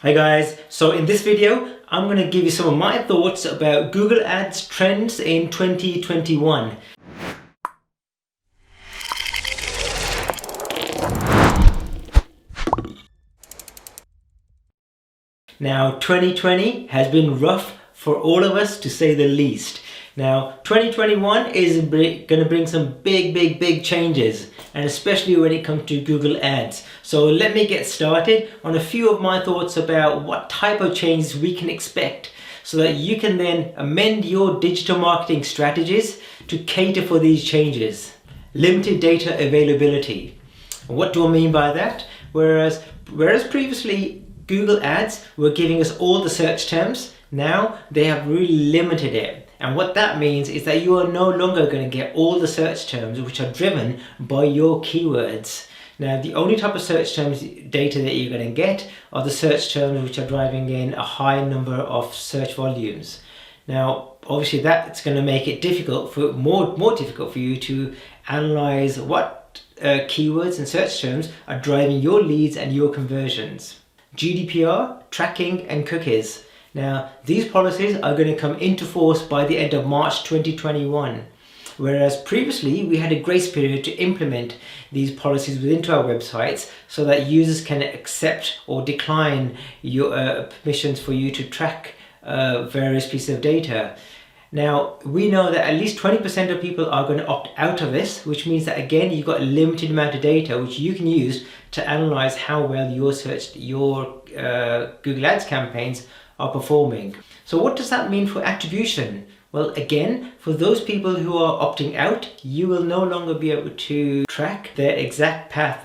Hi guys, so in this video I'm going to give you some of my thoughts about Google Ads trends in 2021. Now 2020 has been rough for all of us, to say the least. Now 2021 is going to bring some big changes, and especially when it comes to Google Ads. So let me get started on a few of my thoughts about what type of changes we can expect, so that you can then amend your digital marketing strategies to cater for these changes. Limited data availability. What do I mean by that? Whereas previously Google Ads were giving us all the search terms, now they have really limited it. And what that means is that you are no longer going to get all the search terms which are driven by your keywords. Now, the only type of search terms data that you're going to get are the search terms which are driving in a high number of search volumes. Now, obviously that's going to make it more difficult for you to analyze what keywords and search terms are driving your leads and your conversions. GDPR, tracking and cookies. Now, these policies are going to come into force by the end of March 2021. Whereas previously we had a grace period to implement these policies within our websites, so that users can accept or decline your permissions for you to track various pieces of data. Now, we know that at least 20% of people are going to opt out of this, which means that again you've got a limited amount of data which you can use to analyze how well your Google Ads campaigns are performing. So what does that mean for attribution? Well, again, for those people who are opting out, you will no longer be able to track their exact path,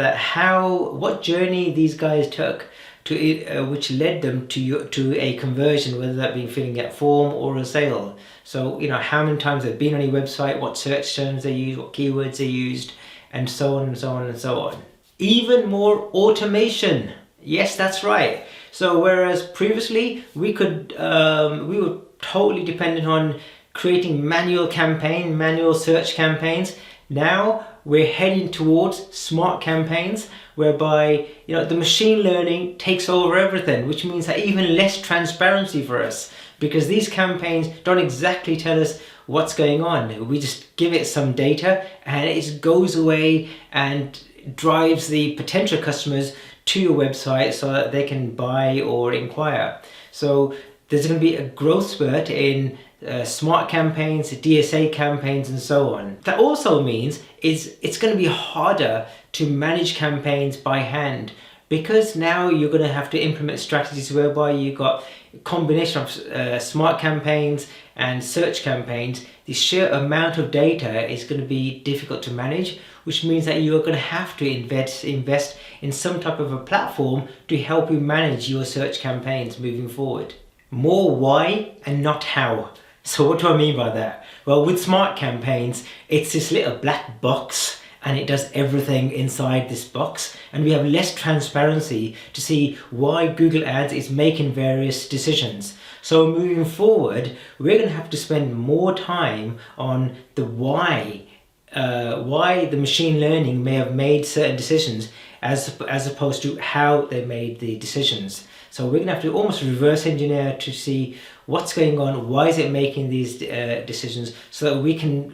what journey these guys took to which led them to a conversion, whether that be filling out a form or a sale. So, how many times they've been on your website, what search terms they used, what keywords they used, and so on and so on and so on. Even more automation. Yes, that's right. So whereas previously we were totally dependent on creating manual search campaigns, now we're heading towards smart campaigns, whereby the machine learning takes over everything, which means that even less transparency for us, because these campaigns don't exactly tell us what's going on. We just give it some data and it just goes away and drives the potential customers to your website so that they can buy or inquire. So there's going to be a growth spurt in smart campaigns, DSA campaigns and so on. That also means it's going to be harder to manage campaigns by hand, because now you're going to have to implement strategies whereby you've got a combination of smart campaigns and search campaigns. The sheer amount of data is going to be difficult to manage, which means that you're going to have to invest in some type of a platform to help you manage your search campaigns moving forward. More why and not how. So what do I mean by that? Well, with smart campaigns, it's this little black box and it does everything inside this box, and we have less transparency to see why Google Ads is making various decisions. So moving forward, we're going to have to spend more time on the why the machine learning may have made certain decisions as opposed to how they made the decisions. So we're going to have to almost reverse engineer to see what's going on, why is it making these decisions, so that we can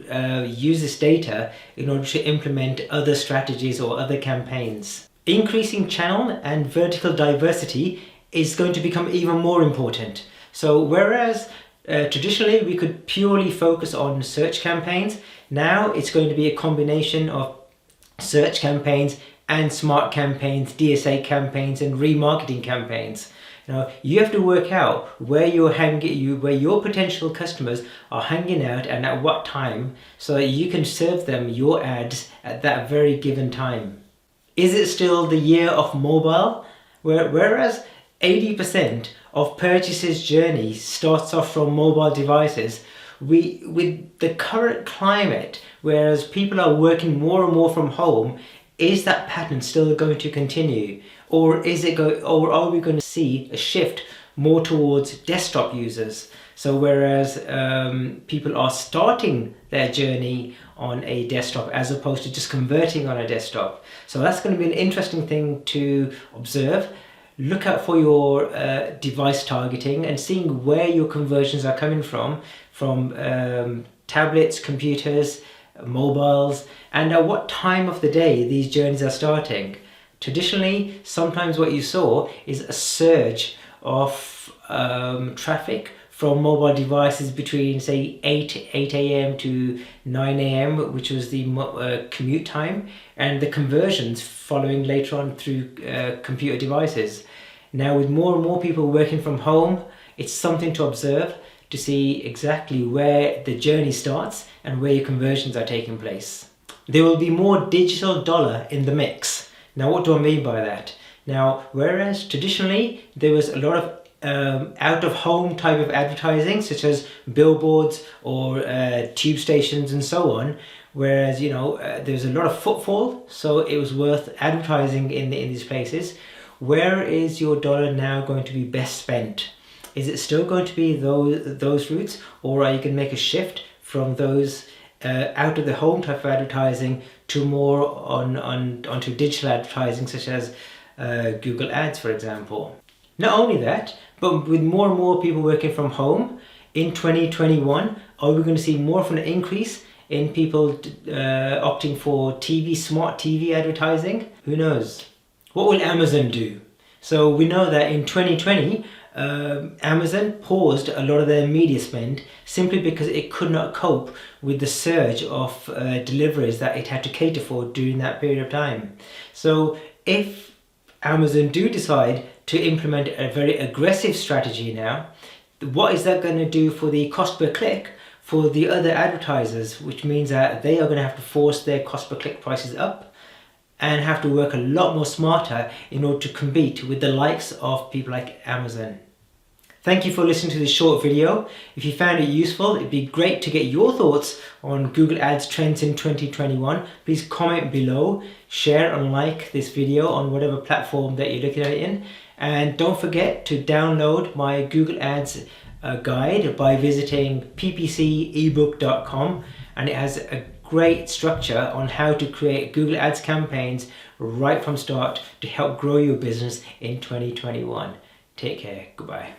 use this data in order to implement other strategies or other campaigns. Increasing channel and vertical diversity is going to become even more important. So whereas traditionally we could purely focus on search campaigns, now it's going to be a combination of search campaigns and smart campaigns, DSA campaigns and remarketing campaigns. You have to work out where your potential customers are hanging out and at what time, so that you can serve them your ads at that very given time. Is it still the year of mobile? Whereas 80% of purchases journey starts off from mobile devices, with the current climate, whereas people are working more and more from home, is that pattern still going to continue, or are we going to see a shift more towards desktop users? So whereas people are starting their journey on a desktop as opposed to just converting on a desktop. So that's going to be an interesting thing to observe. look out for your device targeting and seeing where your conversions are coming from tablets, computers, mobiles, and at what time of the day these journeys are starting. Traditionally, sometimes what you saw is a surge of traffic from mobile devices between, say, 8 a.m. to 9 a.m., which was the commute time, and the conversions following later on through computer devices. Now, with more and more people working from home, it's something to observe to see exactly where the journey starts and where your conversions are taking place. There will be more digital dollar in the mix. Now, what do I mean by that? Now, whereas traditionally there was a lot of out-of-home type of advertising, such as billboards or tube stations and so on, whereas there's a lot of footfall, so it was worth advertising in these places. Where is your dollar now going to be best spent? Is it still going to be those routes, or are you going to make a shift from those out of the home type of advertising to more onto digital advertising, such as Google Ads, for example? Not only that, but with more and more people working from home in 2021, are we going to see more of an increase in people opting for smart TV advertising? Who knows? What will Amazon do? So we know that in 2020, Amazon paused a lot of their media spend simply because it could not cope with the surge of deliveries that it had to cater for during that period of time. So if Amazon do decide to implement a very aggressive strategy now, what is that going to do for the cost per click for the other advertisers, which means that they are going to have to force their cost per click prices up and have to work a lot more smarter in order to compete with the likes of people like Amazon. Thank you for listening to this short video. If you found it useful, it'd be great to get your thoughts on Google Ads trends in 2021. Please comment below, share and like this video on whatever platform that you're looking at it in. And don't forget to download my Google Ads guide by visiting ppcebook.com, and it has a great structure on how to create Google Ads campaigns right from start to help grow your business in 2021. Take care. Goodbye.